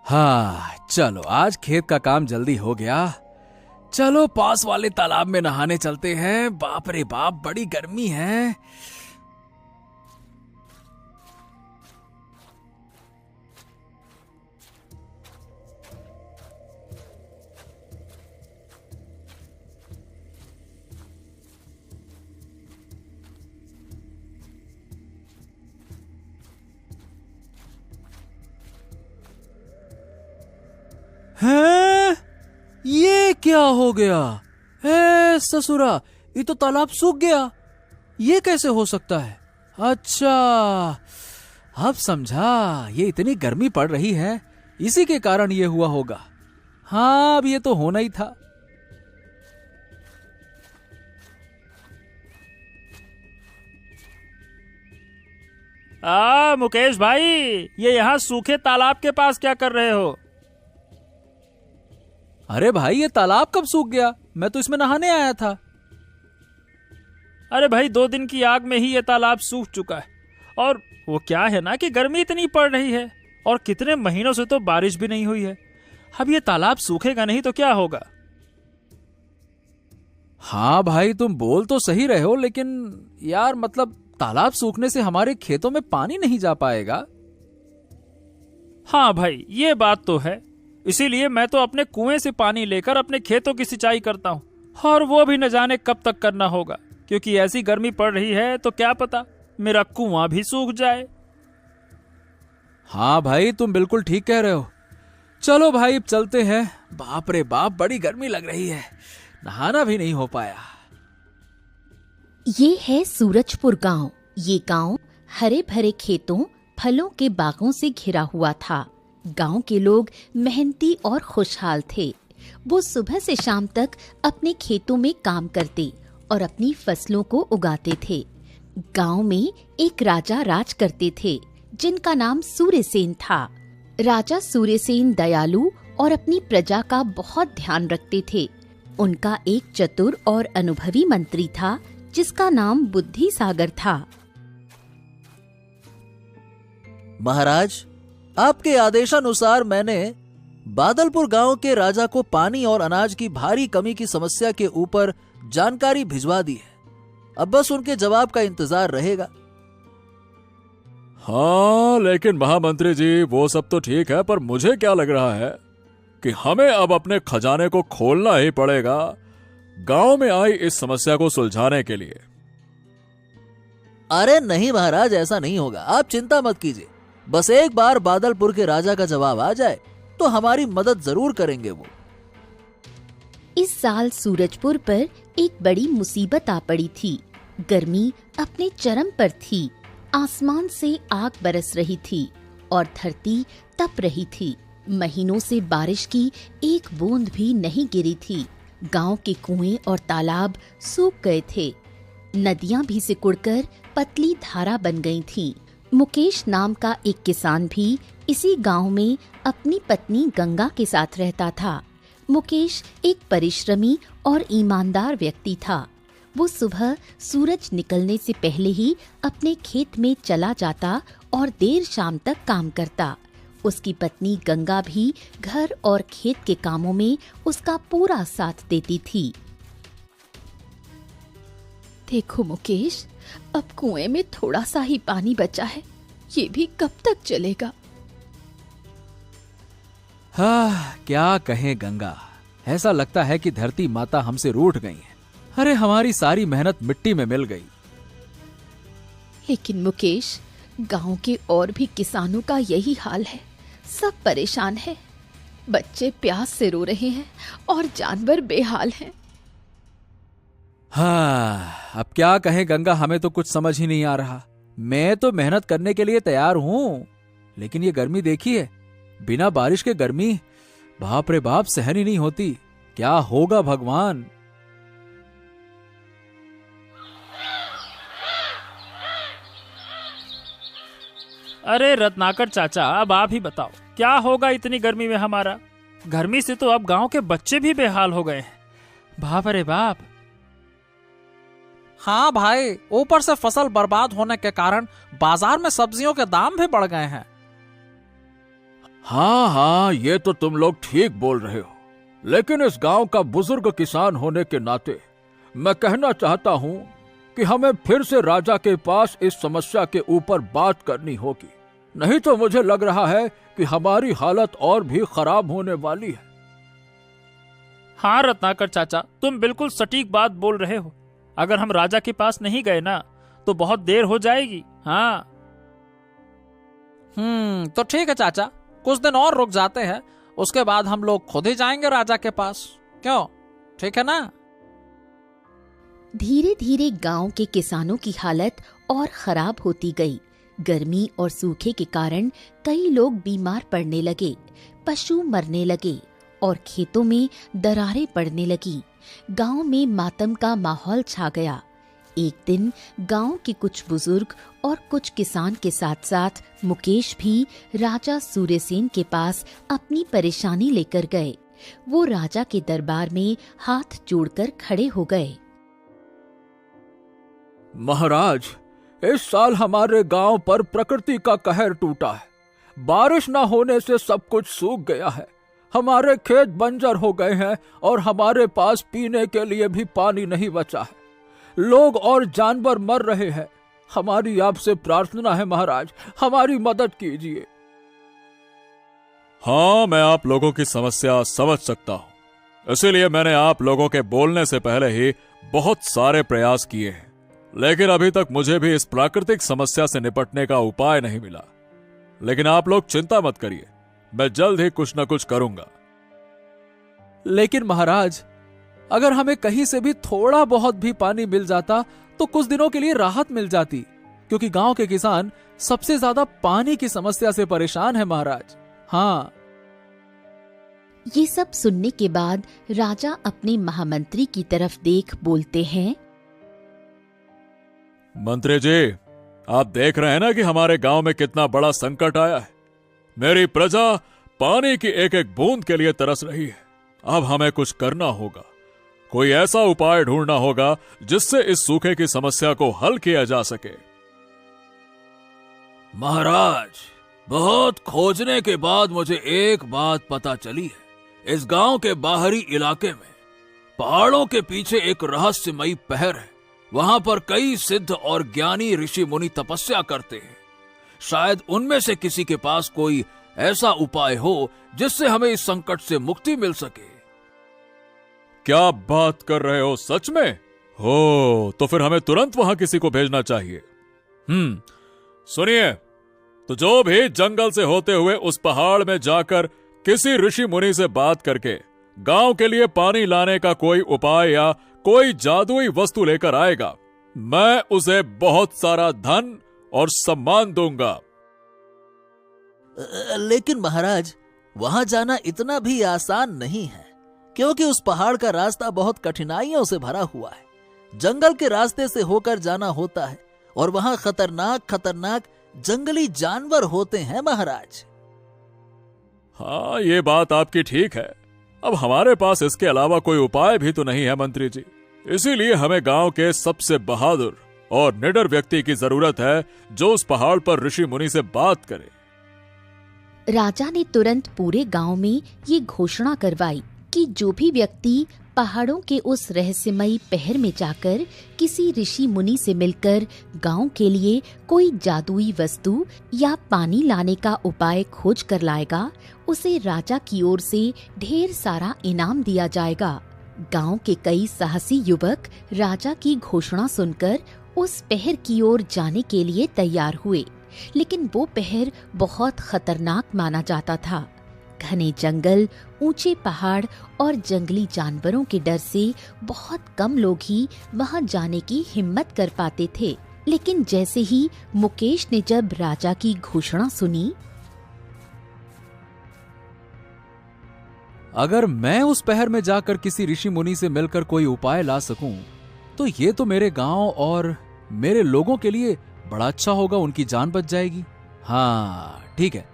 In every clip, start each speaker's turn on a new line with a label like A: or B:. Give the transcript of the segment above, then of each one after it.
A: हाँ चलो, आज खेत का काम जल्दी हो गया। चलो पास वाले तालाब में नहाने चलते हैं। बाप रे बाप, बड़ी गर्मी है। हैं? ये क्या हो गया? ससुरा, ये तो तालाब सूख गया। ये कैसे हो सकता है? अच्छा, अब समझा। ये इतनी गर्मी पड़ रही है, इसी के कारण ये हुआ होगा। हाँ, अब ये तो होना ही था।
B: मुकेश भाई, ये यहाँ सूखे तालाब के पास क्या कर रहे हो?
A: अरे भाई, ये तालाब कब सूख गया? मैं तो इसमें नहाने आया था।
B: अरे भाई, 2 दिन की आग में ही ये तालाब सूख चुका है। और वो क्या है ना कि गर्मी इतनी पड़ रही है और कितने महीनों से तो बारिश भी नहीं हुई है। अब ये तालाब सूखेगा नहीं तो क्या होगा?
A: हाँ भाई, तुम बोल तो सही रहे हो, लेकिन यार मतलब तालाब सूखने से हमारे खेतों में पानी नहीं जा पाएगा।
B: हाँ भाई, ये बात तो है। इसीलिए मैं तो अपने कुएं से पानी लेकर अपने खेतों की सिंचाई करता हूँ, और वो भी न जाने कब तक करना होगा, क्योंकि ऐसी गर्मी पड़ रही है तो क्या पता मेरा कुआं भी सूख जाए।
A: हाँ भाई, तुम बिल्कुल ठीक कह रहे हो। चलो भाई, अब चलते हैं। बाप रे बाप, बड़ी गर्मी लग रही है, नहाना भी नहीं हो पाया।
C: ये है सूरजपुर गांव। ये गांव हरे भरे खेतों, फलों के बागों से घिरा हुआ था। गांव के लोग मेहनती और खुशहाल थे। वो सुबह से शाम तक अपने खेतों में काम करते और अपनी फसलों को उगाते थे। गांव में एक राजा राज करते थे, जिनका नाम सूर्यसेन था। राजा सूर्यसेन दयालु और अपनी प्रजा का बहुत ध्यान रखते थे। उनका एक चतुर और अनुभवी मंत्री था, जिसका नाम बुद्धि सागर था।
D: महाराज, आपके आदेशानुसार मैंने बादलपुर गांव के राजा को पानी और अनाज की भारी कमी की समस्या के ऊपर जानकारी भिजवा दी है। अब बस उनके जवाब का इंतजार रहेगा।
A: हाँ, लेकिन महामंत्री जी, वो सब तो ठीक है, पर मुझे क्या लग रहा है कि हमें अब अपने खजाने को खोलना ही पड़ेगा गांव में आई इस समस्या को सुलझाने के लिए।
D: अरे नहीं महाराज, ऐसा नहीं होगा। आप चिंता मत कीजिए। बस एक बार बादलपुर के राजा का जवाब आ जाए तो हमारी मदद जरूर करेंगे वो।
C: इस साल सूरजपुर पर एक बड़ी मुसीबत आ पड़ी थी। गर्मी अपने चरम पर थी। आसमान से आग बरस रही थी और धरती तप रही थी। महीनों से बारिश की एक बूंद भी नहीं गिरी थी। गांव के कुएं और तालाब सूख गए थे। नदियां भी सिकुड़कर पतली धारा बन गई थीं। मुकेश नाम का एक किसान भी इसी गांव में अपनी पत्नी गंगा के साथ रहता था। मुकेश एक परिश्रमी और ईमानदार व्यक्ति था। वो सुबह सूरज निकलने से पहले ही अपने खेत में चला जाता और देर शाम तक काम करता। उसकी पत्नी गंगा भी घर और खेत के कामों में उसका पूरा साथ देती थी। देखो मुकेश, अब कुएं में थोड़ा सा ही पानी बचा है। ये भी कब तक चलेगा?
A: हाँ, क्या कहें गंगा, ऐसा लगता है कि धरती माता हमसे रूठ गई है। अरे हमारी सारी मेहनत मिट्टी में मिल गई।
C: लेकिन मुकेश, गांव के और भी किसानों का यही हाल है। सब परेशान हैं। बच्चे प्यास से रो रहे हैं और जानवर बेहाल हैं।
A: हाँ, अब क्या कहें गंगा, हमें तो कुछ समझ ही नहीं आ रहा। मैं तो मेहनत करने के लिए तैयार हूं, लेकिन ये गर्मी देखिए, बिना बारिश के गर्मी, बाप रे बाप, सहन ही नहीं होती। क्या होगा भगवान।
B: अरे रत्नाकर चाचा, अब आप ही बताओ, क्या होगा इतनी गर्मी में हमारा? गर्मी से तो अब गांव के बच्चे भी बेहाल हो गए हैं। बाप रे बाप।
E: हाँ भाई, ऊपर से फसल बर्बाद होने के कारण बाजार में सब्जियों के दाम भी बढ़ गए हैं।
F: हाँ हाँ, ये तो तुम लोग ठीक बोल रहे हो, लेकिन इस गांव का बुजुर्ग किसान होने के नाते मैं कहना चाहता हूं कि हमें फिर से राजा के पास इस समस्या के ऊपर बात करनी होगी, नहीं तो मुझे लग रहा है कि हमारी हालत और भी खराब होने वाली है।
B: हाँ रत्नाकर चाचा, तुम बिल्कुल सटीक बात बोल रहे हो। अगर हम राजा के पास नहीं गए ना तो बहुत देर हो जाएगी। हाँ
E: तो ठीक है चाचा, कुछ दिन और रुक जाते हैं, उसके बाद हम लोग खुद ही जाएंगे राजा के पास। क्यों, ठीक है ना?
C: धीरे धीरे गांव के किसानों की हालत और खराब होती गई। गर्मी और सूखे के कारण कई लोग बीमार पड़ने लगे, पशु मरने लगे और खेतों में दरारें पड़ने लगी। गांव में मातम का माहौल छा गया। एक दिन गांव के कुछ बुजुर्ग और कुछ किसान के साथ साथ मुकेश भी राजा सूर्यसेन के पास अपनी परेशानी लेकर गए। वो राजा के दरबार में हाथ जोड़कर खड़े हो गए।
F: महाराज, इस साल हमारे गांव पर प्रकृति का कहर टूटा है। बारिश न होने से सब कुछ सूख गया है। हमारे खेत बंजर हो गए हैं और हमारे पास पीने के लिए भी पानी नहीं बचा है। लोग और जानवर मर रहे हैं। हमारी आपसे प्रार्थना है महाराज, हमारी मदद कीजिए।
G: हाँ, मैं आप लोगों की समस्या समझ सकता हूँ, इसीलिए मैंने आप लोगों के बोलने से पहले ही बहुत सारे प्रयास किए हैं, लेकिन अभी तक मुझे भी इस प्राकृतिक समस्या से निपटने का उपाय नहीं मिला। लेकिन आप लोग चिंता मत करिए, मैं जल्द ही कुछ न कुछ करूंगा।
A: लेकिन महाराज, अगर हमें कहीं से भी थोड़ा बहुत भी पानी मिल जाता तो कुछ दिनों के लिए राहत मिल जाती, क्योंकि गांव के किसान सबसे ज्यादा पानी की समस्या से परेशान है महाराज। हाँ।
C: ये सब सुनने के बाद राजा अपने महामंत्री की तरफ देख बोलते हैं।
G: मंत्री जी, आप देख रहे हैं ना कि हमारे गांव में कितना बड़ा संकट आया है। मेरी प्रजा पानी की एक एक बूंद के लिए तरस रही है। अब हमें कुछ करना होगा, कोई ऐसा उपाय ढूंढना होगा जिससे इस सूखे की समस्या को हल किया जा सके।
F: महाराज, बहुत खोजने के बाद मुझे एक बात पता चली है। इस गांव के बाहरी इलाके में पहाड़ों के पीछे एक रहस्यमयी पहर है। वहां पर कई सिद्ध और ज्ञानी ऋषि मुनि तपस्या करते हैं। शायद उनमें से किसी के पास कोई ऐसा उपाय हो जिससे हमें इस संकट से मुक्ति मिल सके।
G: क्या बात कर रहे हो, सच में? हो, तो फिर हमें तुरंत वहां किसी को भेजना चाहिए। सुनिए, तो जो भी जंगल से होते हुए उस पहाड़ में जाकर किसी ऋषि मुनि से बात करके गांव के लिए पानी लाने का कोई उपाय या कोई जादुई वस्तु लेकर आएगा, मैं उसे बहुत सारा धन और सम्मान दूंगा।
D: लेकिन महाराज, वहां जाना इतना भी आसान नहीं है, क्योंकि उस पहाड़ का रास्ता बहुत कठिनाइयों से भरा हुआ है। जंगल के रास्ते से होकर जाना होता है और वहां खतरनाक खतरनाक जंगली जानवर होते हैं महाराज।
G: हाँ, ये बात आपकी ठीक है। अब हमारे पास इसके अलावा कोई उपाय भी तो नहीं है मंत्री जी। इसीलिए हमें गांव के सबसे बहादुर और निडर व्यक्ति की जरूरत है जो उस पहाड़ पर ऋषि मुनि से बात करे।
C: राजा ने तुरंत पूरे गांव में ये घोषणा करवाई कि जो भी व्यक्ति पहाड़ों के उस रहस्यमयी पहर में जाकर किसी ऋषि मुनि से मिलकर गांव के लिए कोई जादुई वस्तु या पानी लाने का उपाय खोज कर लाएगा, उसे राजा की ओर से ढेर सारा इनाम दिया जाएगा। गांव के कई साहसी युवक राजा की घोषणा सुनकर उस पहर की ओर जाने के लिए तैयार हुए, लेकिन वो पहर बहुत खतरनाक माना जाता था। घने जंगल, ऊंचे पहाड़ और जंगली जानवरों के डर से बहुत कम लोग ही वहां जाने की हिम्मत कर पाते थे। लेकिन जैसे ही मुकेश ने जब राजा की घोषणा सुनी,
A: अगर मैं उस पहर में जाकर किसी ऋषि मुनि से मिलकर कोई उपाय ला सकूं, तो ये तो मेरे गांव और मेरे लोगों के लिए बड़ा अच्छा होगा, उनकी जान बच जाएगी। हाँ ठीक है,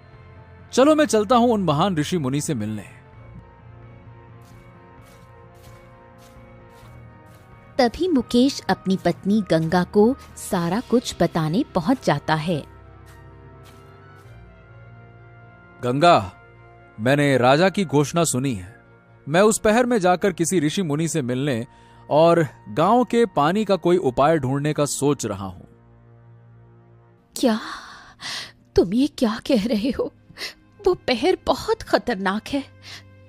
A: चलो मैं चलता हूं उन महान ऋषि मुनि से मिलने।
C: तभी मुकेश अपनी पत्नी गंगा को सारा कुछ बताने पहुंच जाता है।
A: गंगा, मैंने राजा की घोषणा सुनी है। मैं उस पहर में जाकर किसी ऋषि मुनि से मिलने और गांव के पानी का कोई उपाय ढूंढने का सोच रहा हूं।
C: क्या तुम ये क्या कह रहे हो? वो पहर बहुत खतरनाक है।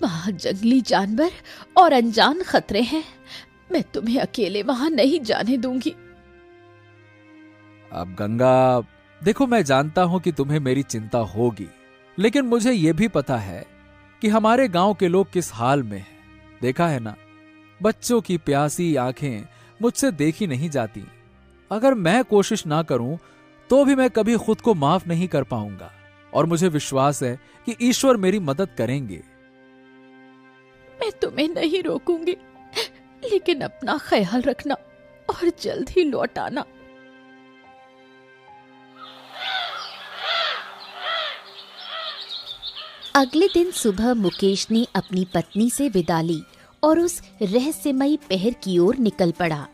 C: वहां जंगली जानवर और अनजान खतरे हैं। मैं तुम्हें अकेले वहां नहीं जाने दूंगी।
A: अब गंगा, देखो, मैं जानता हूं कि तुम्हें मेरी चिंता होगी, लेकिन मुझे यह भी पता है कि हमारे गांव के लोग किस हाल में हैं। देखा है ना, बच्चों की प्यासी आंखें मुझसे देखी नहीं जाती। अगर मैं कोशिश ना करूं तो भी मैं कभी खुद को माफ नहीं कर पाऊंगा, और मुझे विश्वास है कि ईश्वर मेरी मदद करेंगे।
C: मैं तुम्हें नहीं रोकूंगी, लेकिन अपना ख्याल रखना और जल्द ही लौट आना। अगले दिन सुबह मुकेश ने अपनी पत्नी से विदा ली और उस रहस्यमयी पहर की ओर निकल पड़ा।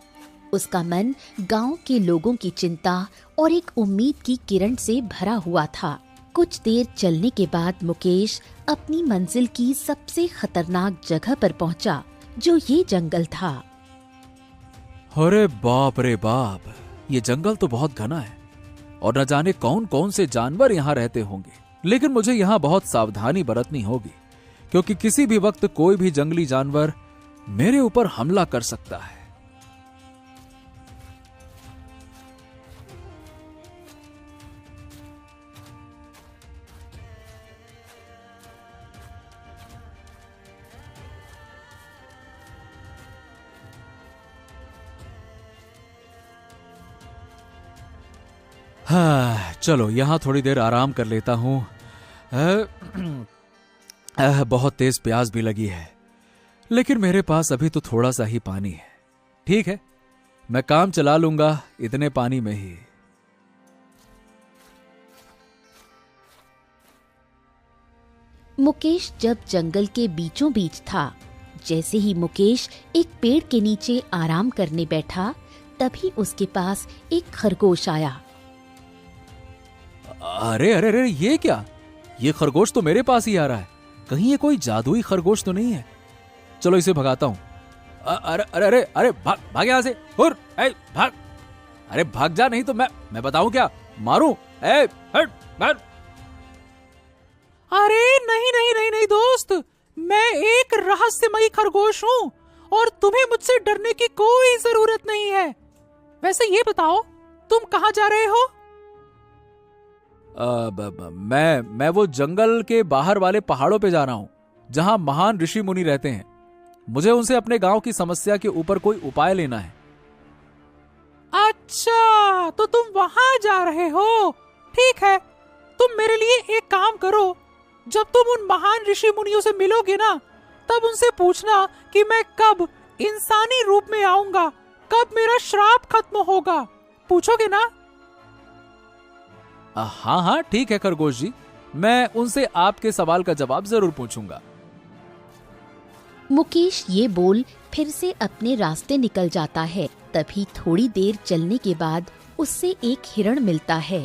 C: उसका मन गांव के लोगों की चिंता और एक उम्मीद की किरण से भरा हुआ था। कुछ देर चलने के बाद मुकेश अपनी मंजिल की सबसे खतरनाक जगह पर पहुंचा, जो ये जंगल था।
A: अरे बाप रे बाप, ये जंगल तो बहुत घना है और न जाने कौन कौन से जानवर यहाँ रहते होंगे। लेकिन मुझे यहाँ बहुत सावधानी बरतनी होगी, क्योंकि किसी भी वक्त कोई भी जंगली जानवर मेरे ऊपर हमला कर सकता है। हाँ, चलो यहाँ थोड़ी देर आराम कर लेता हूँ। बहुत तेज प्यास भी लगी है, लेकिन मेरे पास अभी तो थोड़ा सा ही पानी है। ठीक है, मैं काम चला लूंगा इतने पानी में ही।
C: मुकेश जब जंगल के बीचों बीच था, जैसे ही मुकेश एक पेड़ के नीचे आराम करने बैठा, तभी उसके पास एक खरगोश आया।
A: अरे अरे अरे, ये क्या? ये खरगोश तो मेरे पास ही आ रहा है। कहीं ये कोई जादुई खरगोश तो नहीं है? चलो इसे भगाता हूँ। अरे अरे अरे अरे, भाग यहाँ से। हुर, भाग। अरे भाग जा, नहीं तो मैं बताऊं क्या, मारूं। हट, हट।
E: अरे नहीं नहीं नहीं नहीं दोस्त, मैं एक रहस्यमयी खरगोश हूँ और तुम्हें मुझसे डरने की कोई जरूरत नहीं है। वैसे ये बताओ, तुम कहाँ जा रहे हो?
A: मैं वो जंगल के बाहर वाले पहाड़ों पे जा रहा हूँ, जहाँ महान ऋषि मुनि रहते हैं। मुझे उनसे अपने गांव की समस्या के ऊपर कोई उपाय लेना है।
E: अच्छा, तो तुम वहां जा रहे हो। ठीक है, तुम मेरे लिए एक काम करो। जब तुम उन महान ऋषि मुनियों से मिलोगे ना, तब उनसे पूछना कि मैं कब इंसानी रूप में आऊंगा, कब मेरा श्राप खत्म होगा। पूछोगे ना?
A: हाँ हाँ, ठीक है खरगोश जी, मैं उनसे आपके सवाल का जवाब जरूर पूछूंगा।
C: मुकेश ये बोल फिर से अपने रास्ते निकल जाता है। तभी थोड़ी देर चलने के बाद उससे एक हिरण मिलता है।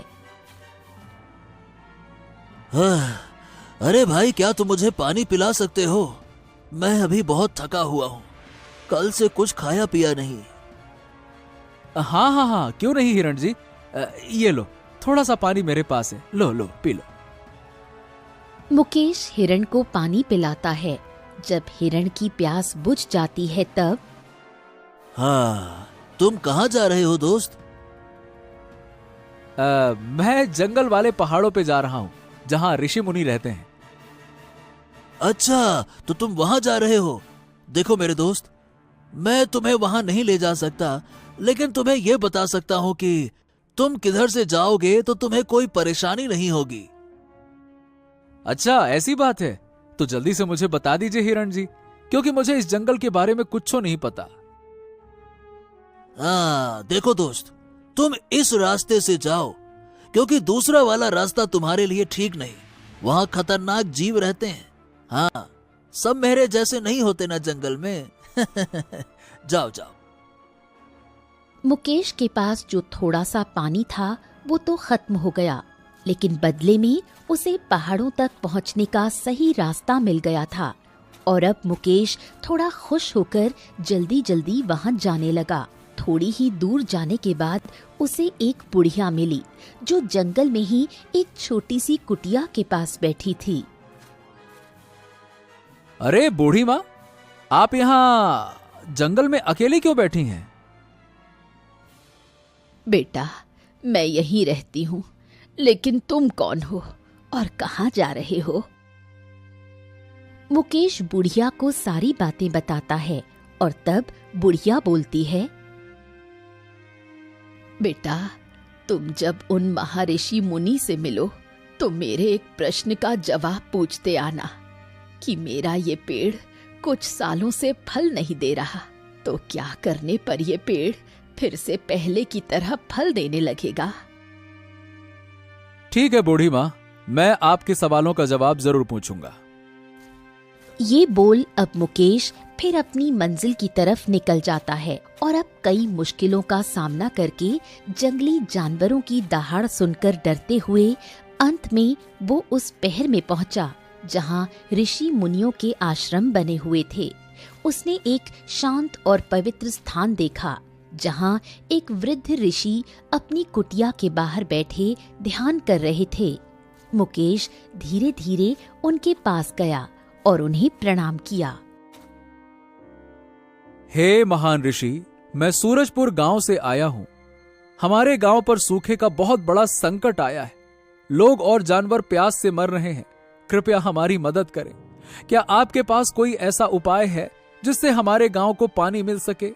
D: अरे भाई, क्या तुम मुझे पानी पिला सकते हो? मैं अभी बहुत थका हुआ हूँ, कल से कुछ खाया पिया नहीं।
A: हाँ हाँ हाँ, क्यों नहीं हिरण जी, ये लो, थोड़ा सा पानी मेरे पास है, लो लो पी लो।
C: मुकेश हिरण को पानी पिलाता है। जब हिरण की प्यास बुझ जाती है तब,
D: हाँ, तुम कहाँ जा रहे हो दोस्त?
A: मैं जंगल वाले पहाड़ों पे जा रहा हूँ, जहाँ ऋषि मुनि रहते हैं।
D: अच्छा, तो तुम वहां जा रहे हो। देखो मेरे दोस्त, मैं तुम्हें वहां नहीं ले जा सकता, लेकिन तुम्हें यह बता सकता हूँ कि तुम किधर से जाओगे तो तुम्हें कोई परेशानी नहीं होगी।
A: अच्छा, ऐसी बात है, तो जल्दी से मुझे बता दीजिए हिरण जी, क्योंकि मुझे इस जंगल के बारे में कुछ नहीं पता।
D: हाँ, देखो दोस्त, तुम इस रास्ते से जाओ, क्योंकि दूसरा वाला रास्ता तुम्हारे लिए ठीक नहीं। वहां खतरनाक जीव रहते हैं। हाँ, सब मेरे जैसे नहीं होते ना जंगल में। जाओ जाओ।
C: मुकेश के पास जो थोड़ा सा पानी था वो तो खत्म हो गया। लेकिन बदले में उसे पहाड़ों तक पहुंचने का सही रास्ता मिल गया था और अब मुकेश थोड़ा खुश होकर जल्दी जल्दी वहां जाने लगा। थोड़ी ही दूर जाने के बाद उसे एक बुढ़िया मिली जो जंगल में ही एक छोटी सी कुटिया के पास बैठी थी।
A: अरे बूढ़ी माँ, आप यहाँ जंगल में अकेली क्यों बैठी हैं?
C: बेटा, मैं यहीं रहती हूँ, लेकिन तुम कौन हो और कहाँ जा रहे हो? मुकेश बुढ़िया को सारी बातें बताता है और तब बुढ़िया बोलती है, बेटा, तुम जब उन महर्षि मुनि से मिलो तो मेरे एक प्रश्न का जवाब पूछते आना कि मेरा ये पेड़ कुछ सालों से फल नहीं दे रहा, तो क्या करने पर ये पेड़ फिर से पहले की तरह फल देने लगेगा?
A: ठीक है बूढ़ी माँ, मैं आपके सवालों का जवाब जरूर पूछूंगा।
C: ये बोल अब मुकेश फिर अपनी मंजिल की तरफ निकल जाता है और अब कई मुश्किलों का सामना करके जंगली जानवरों की दहाड़ सुनकर डरते हुए अंत में वो उस पहर में पहुंचा जहां ऋषि मुनियों के आश्रम बने हुए थे। उसने एक शांत और पवित्र स्थान देखा जहां एक वृद्ध ऋषि अपनी कुटिया के बाहर बैठे ध्यान कर रहे थे। मुकेश धीरे धीरे उनके पास गया और उन्हें प्रणाम किया।
A: हे महान ऋषि, मैं सूरजपुर गांव से आया हूं। हमारे गांव पर सूखे का बहुत बड़ा संकट आया है। लोग और जानवर प्यास से मर रहे हैं। कृपया हमारी मदद करें। क्या आपके पास कोई ऐसा उपाय है जिससे हमारे गांव को पानी मिल सके?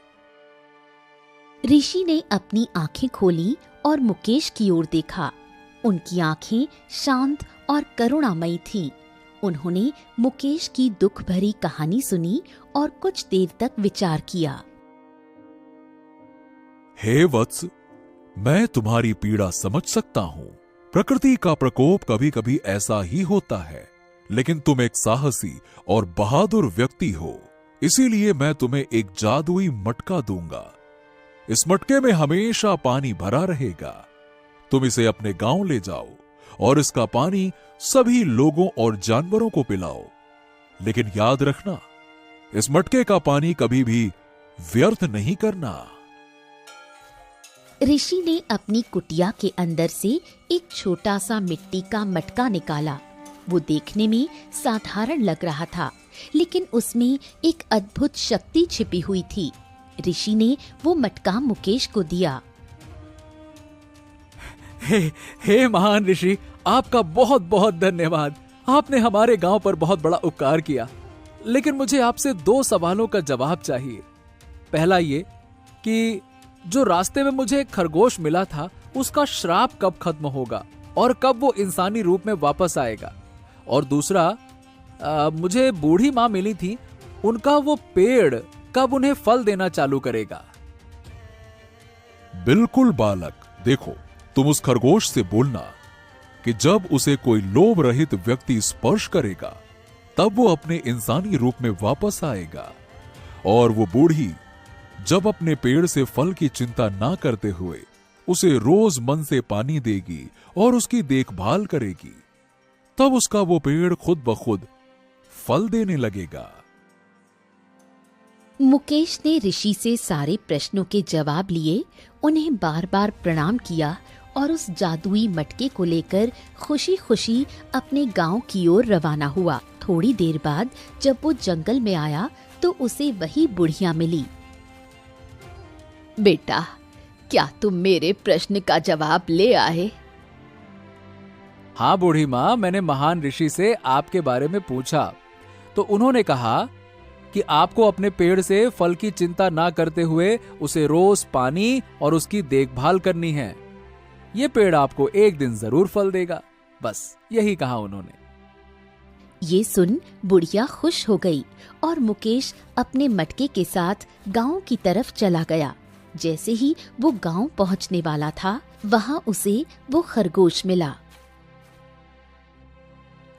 C: ऋषि ने अपनी आंखें खोली और मुकेश की ओर देखा। उनकी आंखें शांत और करुणामयी थीं। उन्होंने मुकेश की दुख भरी कहानी सुनी और कुछ देर तक विचार किया।
G: हे वत्स, मैं तुम्हारी पीड़ा समझ सकता हूँ। प्रकृति का प्रकोप कभी कभी ऐसा ही होता है, लेकिन तुम एक साहसी और बहादुर व्यक्ति हो, इसीलिए मैं तुम्हें एक जादुई मटका दूंगा। इस मटके में हमेशा पानी भरा रहेगा। तुम इसे अपने गांव ले जाओ और इसका पानी सभी लोगों और जानवरों को पिलाओ। लेकिन याद रखना, इस मटके का पानी कभी भी व्यर्थ नहीं करना।
C: ऋषि ने अपनी कुटिया के अंदर से एक छोटा सा मिट्टी का मटका निकाला। वो देखने में साधारण लग रहा था, लेकिन उसमें एक अद्भुत शक्ति छिपी हुई थी। ऋषि ने वो मटका मुकेश को दिया।
A: हे महान ऋषि, आपका बहुत बहुत धन्यवाद। आपने हमारे गांव पर बहुत बड़ा उपकार किया। लेकिन मुझे आपसे 2 सवालों का जवाब चाहिए। पहला ये कि जो रास्ते में मुझे एक खरगोश मिला था, उसका श्राप कब खत्म होगा और कब वो इंसानी रूप में वापस आएगा? और दूसरा, मुझे बूढ़ी माँ मिली थी, उनका वो पेड़ कब उन्हें फल देना चालू करेगा?
G: बिल्कुल बालक, देखो, तुम उस खरगोश से बोलना कि जब उसे कोई लोभ रहित व्यक्ति स्पर्श करेगा तब वो अपने इंसानी रूप में वापस आएगा। और वो बूढ़ी जब अपने पेड़ से फल की चिंता ना करते हुए उसे रोज मन से पानी देगी और उसकी देखभाल करेगी, तब उसका वो पेड़ खुद ब खुद फल देने लगेगा।
C: मुकेश ने ऋषि से सारे प्रश्नों के जवाब लिए, उन्हें बार बार प्रणाम किया और उस जादुई मटके को लेकर खुशी खुशी अपने गांव की ओर रवाना हुआ। थोड़ी देर बाद जब वो जंगल में आया तो उसे वही बुढ़िया मिली। बेटा, क्या तुम मेरे प्रश्न का जवाब ले आए?
A: हाँ बूढ़ी माँ, मैंने महान ऋषि से आपके बारे में पूछा तो उन्होंने कहा कि आपको अपने पेड़ से फल की चिंता ना करते हुए उसे रोज पानी और उसकी देखभाल करनी है। ये पेड़ आपको एक दिन जरूर फल देगा। बस यही कहा उन्होंने।
C: ये सुन बुढ़िया खुश हो गई और मुकेश अपने मटके के साथ गांव की तरफ चला गया। जैसे ही वो गांव पहुंचने वाला था, वहां उसे वो खरगोश मिला।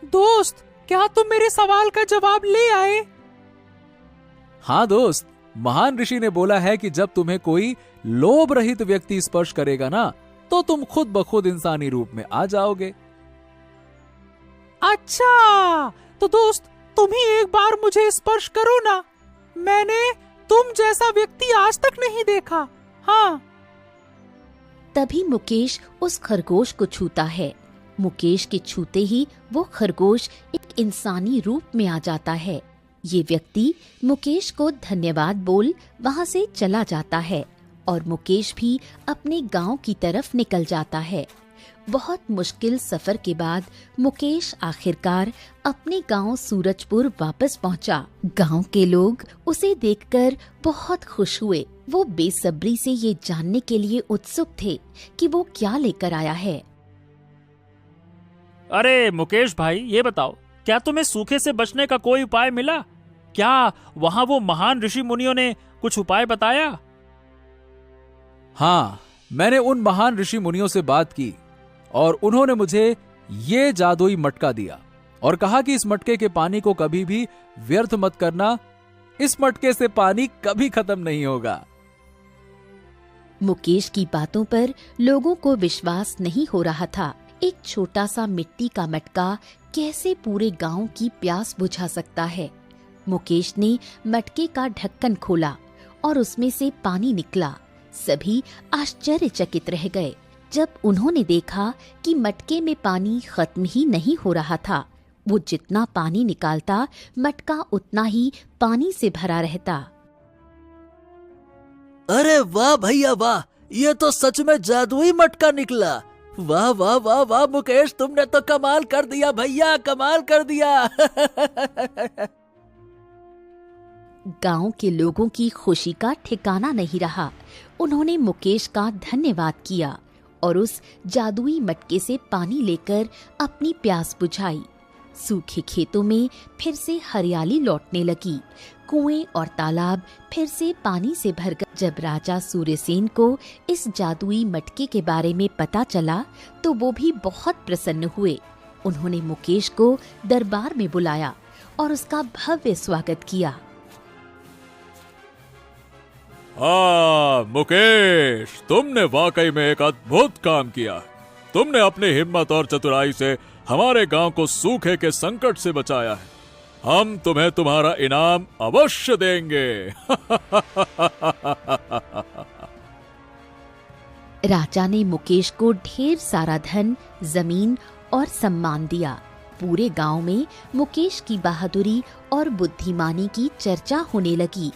E: दोस्त, क्या तुम मेरे सवाल का जवाब ले आए?
A: हाँ दोस्त, महान ऋषि ने बोला है कि जब तुम्हें कोई लोभ रहित व्यक्ति स्पर्श करेगा ना, तो तुम खुद ब खुद इंसानी रूप में आ जाओगे।
E: अच्छा, तो दोस्त तुम ही एक बार मुझे स्पर्श करो ना, मैंने तुम जैसा व्यक्ति आज तक नहीं देखा। हाँ।
C: तभी मुकेश उस खरगोश को छूता है। मुकेश के छूते ही वो खरगोश एक इंसानी रूप में आ जाता है। ये व्यक्ति मुकेश को धन्यवाद बोल वहाँ से चला जाता है और मुकेश भी अपने गांव की तरफ निकल जाता है। बहुत मुश्किल सफर के बाद मुकेश आखिरकार अपने गांव सूरजपुर वापस पहुंचा। गांव के लोग उसे देखकर बहुत खुश हुए। वो बेसब्री से ये जानने के लिए उत्सुक थे कि वो क्या लेकर आया है।
B: अरे मुकेश भाई, ये बताओ, क्या तुम्हें सूखे से बचने का कोई उपाय मिला? क्या वहाँ वो महान ऋषि मुनियों ने कुछ उपाय बताया?
A: हाँ, मैंने उन महान ऋषि मुनियों से बात की और उन्होंने मुझे ये जादुई मटका दिया और कहा कि इस मटके के पानी को कभी भी व्यर्थ मत करना, इस मटके से पानी कभी खत्म नहीं होगा।
C: मुकेश की बातों पर लोगों को विश्वास नहीं हो रहा था। एक छोटा सा मिट्टी का मटका कैसे पूरे गांव की प्यास बुझा सकता है। मुकेश ने मटके का ढक्कन खोला और उसमें से पानी निकला। सभी आश्चर्यचकित रह गए जब उन्होंने देखा कि मटके में पानी खत्म ही नहीं हो रहा था। वो जितना पानी निकालता, मटका उतना ही पानी से भरा रहता।
D: अरे वाह भैया वाह, ये तो सच में जादुई मटका निकला। वाह वाह वाह वाह मुकेश, तुमने तो कमाल कर दिया भैया, कमाल कर दिया।
C: गांव के लोगों की खुशी का ठिकाना नहीं रहा। उन्होंने मुकेश का धन्यवाद किया और उस जादुई मटके से पानी लेकर अपनी प्यास बुझाई। सूखे खेतों में फिर से हरियाली लौटने लगी। कुएं और तालाब फिर से पानी से भर गए। जब राजा सूर्यसेन को इस जादुई मटके के बारे में पता चला तो वो भी बहुत प्रसन्न हुए। उन्होंने मुकेश को दरबार में बुलाया और उसका भव्य स्वागत किया।
G: मुकेश, तुमने वाकई में एक अद्भुत काम किया। तुमने अपनी हिम्मत और चतुराई से हमारे गांव को सूखे के संकट से बचाया है। हम तुम्हें तुम्हारा इनाम अवश्य देंगे।
C: राजा ने मुकेश को ढेर सारा धन, जमीन और सम्मान दिया। पूरे गांव में मुकेश की बहादुरी और बुद्धिमानी की चर्चा होने लगी।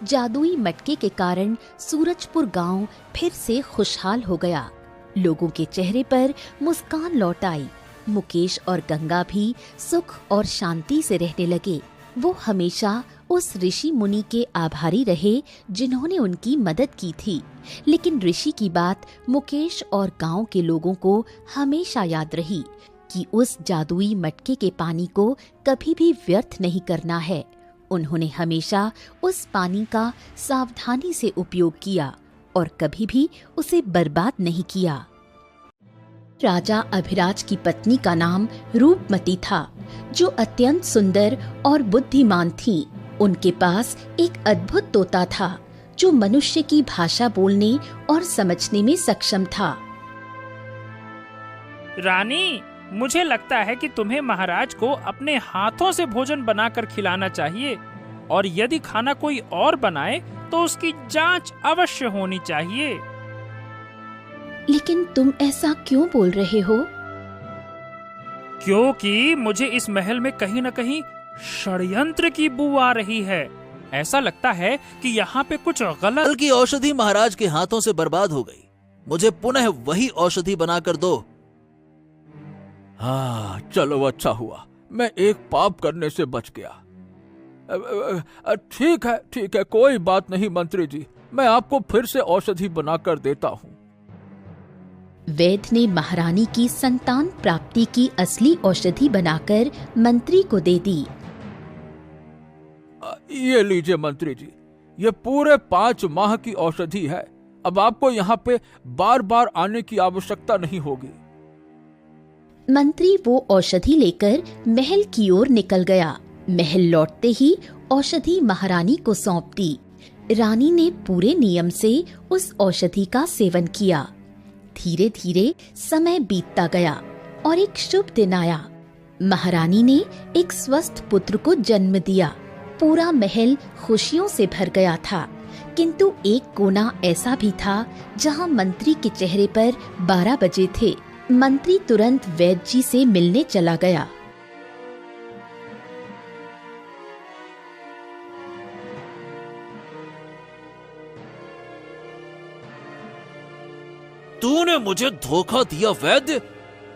C: जादुई मटके के कारण सूरजपुर गांव फिर से खुशहाल हो गया। लोगों के चेहरे पर मुस्कान लौट आई। मुकेश और गंगा भी सुख और शांति से रहने लगे। वो हमेशा उस ऋषि मुनि के आभारी रहे जिन्होंने उनकी मदद की थी। लेकिन ऋषि की बात मुकेश और गांव के लोगों को हमेशा याद रही कि उस जादुई मटके के पानी को कभी भी व्यर्थ नहीं करना है। उन्होंने हमेशा उस पानी का सावधानी से उपयोग किया और कभी भी उसे बर्बाद नहीं किया। राजा अभिराज की पत्नी का नाम रूपमती था, जो अत्यंत सुंदर और बुद्धिमान थी। उनके पास एक अद्भुत तोता था जो मनुष्य की भाषा बोलने और समझने में सक्षम था।
B: रानी, मुझे लगता है कि तुम्हें महाराज को अपने हाथों से भोजन बनाकर खिलाना चाहिए, और यदि खाना कोई और बनाए तो उसकी जांच अवश्य होनी चाहिए।
C: लेकिन तुम ऐसा क्यों बोल रहे हो?
B: क्योंकि मुझे इस महल में कहीं न कहीं षड्यंत्र की बू आ रही है। ऐसा लगता है कि यहाँ पे कुछ गलत।
D: कल की औषधि महाराज के हाथों से बर्बाद हो गई। मुझे पुनः वही औषधि बनाकर दो।
F: हाँ, चलो अच्छा हुआ, मैं एक पाप करने से बच गया। ठीक है, कोई बात नहीं मंत्री जी, मैं आपको फिर से औषधि बनाकर देता हूँ।
C: वैद्य ने महारानी की संतान प्राप्ति की असली औषधि बनाकर मंत्री को दे दी।
F: ये लीजिए मंत्री जी, ये पूरे 5 माह की औषधि है। अब आपको यहाँ पे बार बार आने की आवश्यकता नहीं होगी।
C: मंत्री वो औषधि लेकर महल की ओर निकल गया। महल लौटते ही औषधि महारानी को सौंप दी। रानी ने पूरे नियम से उस औषधि का सेवन किया। धीरे धीरे समय बीतता गया और एक शुभ दिन आया। महारानी ने एक स्वस्थ पुत्र को जन्म दिया। पूरा महल खुशियों से भर गया था, किंतु एक कोना ऐसा भी था जहां मंत्री के चेहरे पर 12 बजे थे। मंत्री तुरंत वैद्य जी से मिलने चला गया।
D: तूने मुझे धोखा दिया वैद्य,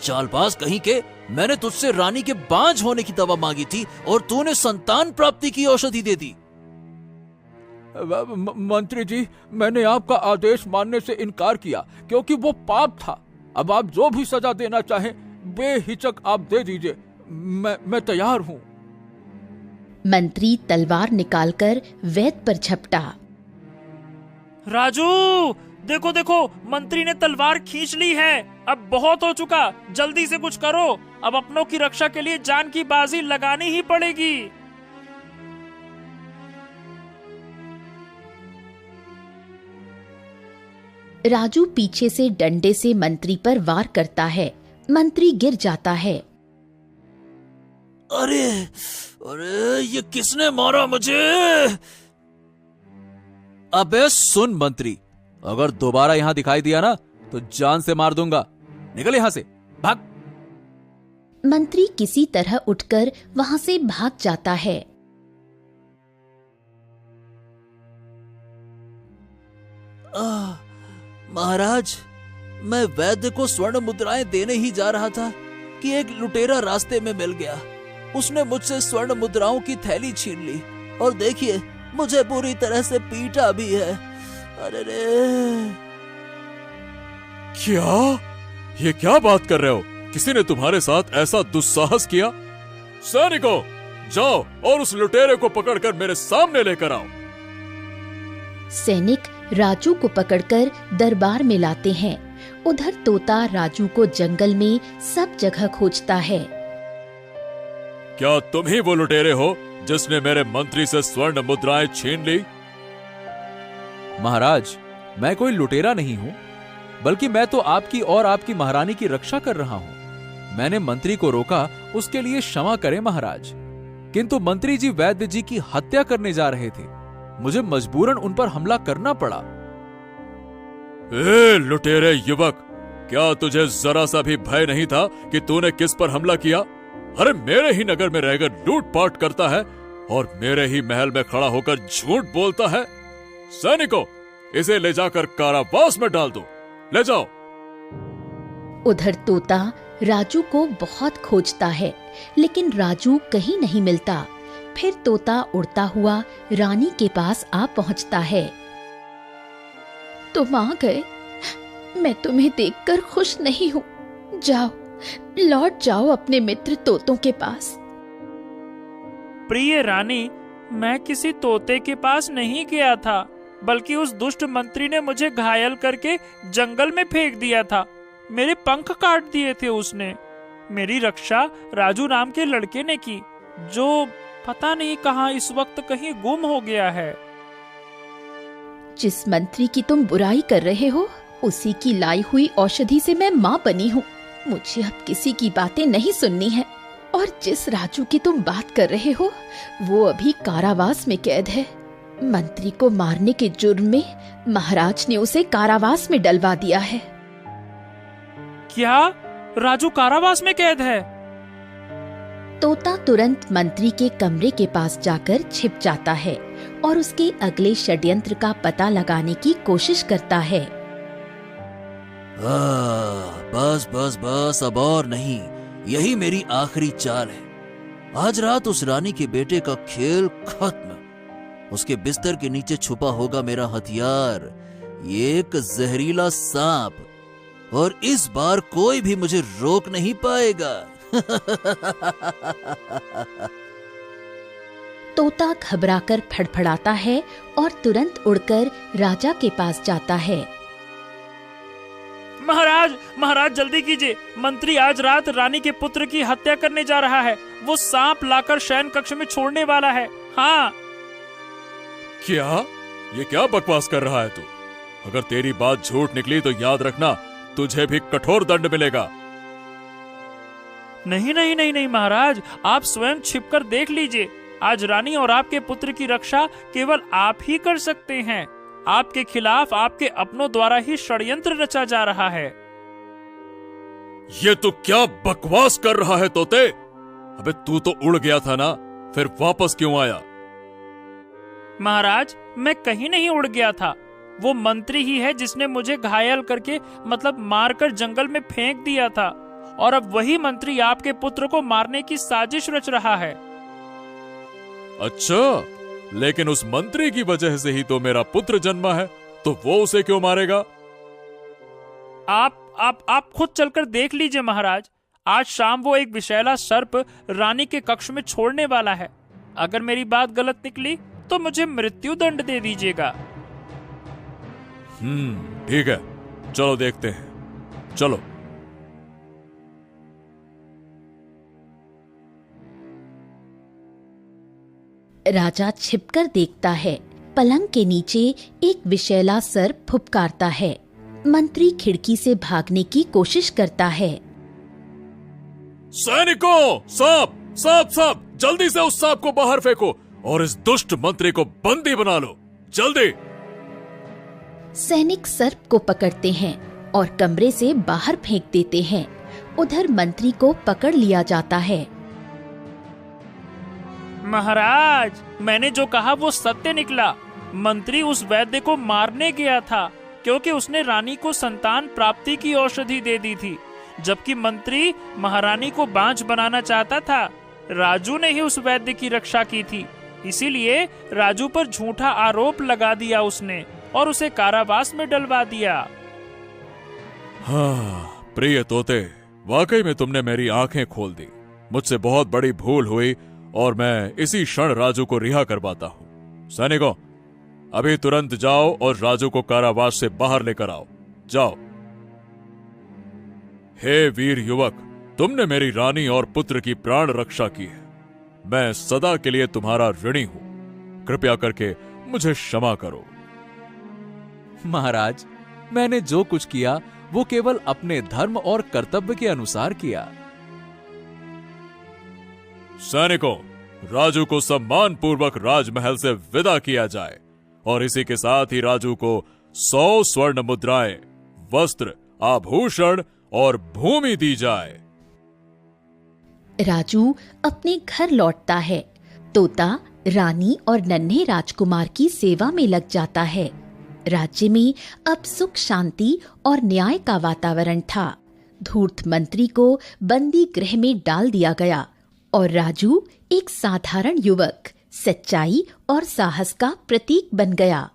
D: चालबाज कहीं के। मैंने तुझसे रानी के बांझ होने की दवा मांगी थी और तूने संतान प्राप्ति की औषधि दे दी।
F: मंत्री जी, मैंने आपका आदेश मानने से इनकार किया क्योंकि वो पाप था। अब आप जो भी सजा देना चाहें बेहिचक आप दे दीजिए, मैं तैयार हूँ।
C: मंत्री तलवार निकालकर वैद्य पर झपटा।
B: राजू, देखो देखो, मंत्री ने तलवार खींच ली है। अब बहुत हो चुका, जल्दी से कुछ करो। अब अपनों की रक्षा के लिए जान की बाजी लगानी ही पड़ेगी।
C: राजू पीछे से डंडे से मंत्री पर वार करता है। मंत्री गिर जाता है।
D: अरे अरे, ये किसने मारा मुझे?
F: अबे सुन मंत्री, अगर दोबारा यहाँ दिखाई दिया ना तो जान से मार दूंगा। निकल यहाँ से, भाग।
C: मंत्री किसी तरह उठकर वहां से भाग जाता है।
D: महाराज, मैं वैद्य को स्वर्ण मुद्राएं देने ही जा रहा था कि एक लुटेरा रास्ते में मिल गया। उसने मुझसे स्वर्ण मुद्राओं की थैली छीन ली और देखिए, मुझे बुरी तरह से पीटा भी है। अरे रे!
G: क्या? ये क्या बात कर रहे हो? किसी ने तुम्हारे साथ ऐसा दुस्साहस किया? सैनिकों, जाओ और उस लुटेरे को पकड़कर मेरे सामने लेकर आओ।
C: सैनिक राजू को पकड़कर दरबार में लाते हैं। उधर तोता राजू को जंगल में सब जगह खोजता है।
G: क्या तुम ही वो लुटेरे हो जिसने मेरे मंत्री से स्वर्ण मुद्राएं छीन ली?
F: महाराज, मैं कोई लुटेरा नहीं हूँ, बल्कि मैं तो आपकी और आपकी महारानी की रक्षा कर रहा हूँ। मैंने मंत्री को रोका, उसके लिए क्षमा करें महाराज। किंतु मंत्री जी वैद्य जी की हत्या करने जा रहे थे, मुझे मजबूरन उन पर हमला करना पड़ा।
G: ए लुटेरे युवक, क्या तुझे जरा सा भी भय नहीं था कि तूने किस पर हमला किया? अरे मेरे ही नगर में रहकर लूटपाट करता है और मेरे ही महल में खड़ा होकर झूठ बोलता है। सैनिकों, इसे ले जाकर कारावास में डाल दो। ले जाओ।
C: उधर तोता राजू को बहुत खोजता है, लेकिन राजू कहीं नहीं मिलता। फिर तोता उड़ता हुआ रानी के पास आ पहुंचता है। तुम आ गए, मैं तुम्हें देखकर खुश नहीं हूँ। जाओ, लौट जाओ अपने मित्र तोतों के पास।
B: प्रिय रानी, मैं किसी तोते के पास नहीं गया था, बल्कि उस दुष्ट मंत्री ने मुझे घायल करके जंगल में फेंक दिया था। मेरे पंख काट दिए थे उसने। मेरी रक्षा राजू नाम के लड़के ने की, जो पता नहीं कहाँ इस वक्त कहीं गुम हो गया है।
C: जिस मंत्री की तुम बुराई कर रहे हो, उसी की लाई हुई औषधि से मैं माँ बनी हूँ। मुझे अब किसी की बातें नहीं सुननी है। और जिस राजू की तुम बात कर रहे हो, वो अभी कारावास में कैद है। मंत्री को मारने के जुर्म में महाराज ने उसे कारावास में डलवा दिया है।
B: क्या? राजू कारावास में कैद है?
C: तोता तुरंत मंत्री के कमरे के पास जाकर छिप जाता है और उसके अगले षड्यंत्र का पता लगाने की कोशिश करता है।
D: बस बस बस, अब और नहीं, यही मेरी आखिरी चाल है। आज रात उस रानी के बेटे का खेल खत्म। उसके बिस्तर के नीचे छुपा होगा मेरा हथियार, एक जहरीला सांप, और इस बार कोई भी मुझे रोक नहीं पाएगा।
C: तोता घबराकर फड़फड़ाता है और तुरंत उड़कर राजा के पास जाता है।
B: महाराज, महाराज जल्दी कीजिए, मंत्री आज रात रानी के पुत्र की हत्या करने जा रहा है। वो सांप लाकर शयन कक्ष में छोड़ने वाला है। हाँ।
G: क्या? ये क्या बकवास कर रहा है तू? अगर तेरी बात झूठ निकली तो याद रखना, तुझे भी कठोर दंड मिलेगा।
B: नहीं नहीं नहीं नहीं महाराज, आप स्वयं छिपकर देख लीजिए। आज रानी और आपके पुत्र की रक्षा केवल आप ही कर सकते हैं। आपके खिलाफ आपके अपनों द्वारा ही षड्यंत्र रचा जा रहा है।
G: ये तू क्या बकवास कर रहा है तोते? अबे तू तो उड़ गया था ना, फिर वापस क्यों आया?
B: महाराज, मैं कहीं नहीं उड़ गया था। वो मंत्री ही है जिसने मुझे घायल करके मतलब मारकर जंगल में फेंक दिया था, और अब वही मंत्री आपके पुत्र को मारने की साजिश रच रहा है।
G: अच्छा, लेकिन उस मंत्री की वजह से ही तो मेरा पुत्र जन्मा है, तो वो उसे क्यों मारेगा?
B: आप खुद चलकर देख लीजिए महाराज। आज शाम वो एक विषैला सर्प रानी के कक्ष में छोड़ने वाला है। अगर मेरी बात गलत निकली तो मुझे मृत्यु दंड दे दीजिएगा।
G: ठीक है, चलो देखते हैं, चलो।
C: राजा छिपकर देखता है। पलंग के नीचे एक विषैला सर्प फुफकारता है। मंत्री खिड़की से भागने की कोशिश करता है।
G: सैनिकों, सांप सांप सांप, जल्दी से उस सांप को बाहर फेंको और इस दुष्ट मंत्री को बंदी बना लो, जल्दी।
C: सैनिक सर्प को पकड़ते हैं और कमरे से बाहर फेंक देते हैं। उधर मंत्री को पकड़ लिया जाता है।
B: महाराज, मैंने जो कहा वो सत्य निकला। मंत्री उस वैद्य को मारने गया था क्योंकि उसने रानी को संतान प्राप्ति की औषधि दे दी थी, जबकि मंत्री महारानी को बांझ बनाना चाहता था। राजू ने ही उस वैद्य की रक्षा की थी, इसीलिए राजू पर झूठा आरोप लगा दिया उसने और उसे कारावास में डलवा दिया।
G: हाँ प्रिय तोते, वाकई में तुमने मेरी आंखें खोल दी। मुझसे बहुत बड़ी भूल हुई और मैं इसी क्षण राजू को रिहा करवाता हूँ। सैनिकों, अभी तुरंत जाओ और राजू को कारावास से बाहर लेकर आओ, जाओ। हे वीर युवक, तुमने मेरी रानी और पुत्र की प्राण रक्षा की है। मैं सदा के लिए तुम्हारा ऋणी हूं। कृपया करके मुझे क्षमा करो।
A: महाराज, मैंने जो कुछ किया वो केवल अपने धर्म और कर्तव्य के अनुसार किया।
G: सैनिकों, राजू को सम्मान पूर्वक राजमहल से विदा किया जाए और इसी के साथ ही राजू को 100 स्वर्ण मुद्राएं, वस्त्र, आभूषण और भूमि दी जाए।
C: राजू अपने घर लौटता है। तोता रानी और नन्हे राजकुमार की सेवा में लग जाता है। राज्य में अब सुख शांति और न्याय का वातावरण था। धूर्त मंत्री को बंदी गृह में डाल दिया गया और राजू एक साधारण युवक, सच्चाई और साहस का प्रतीक बन गया।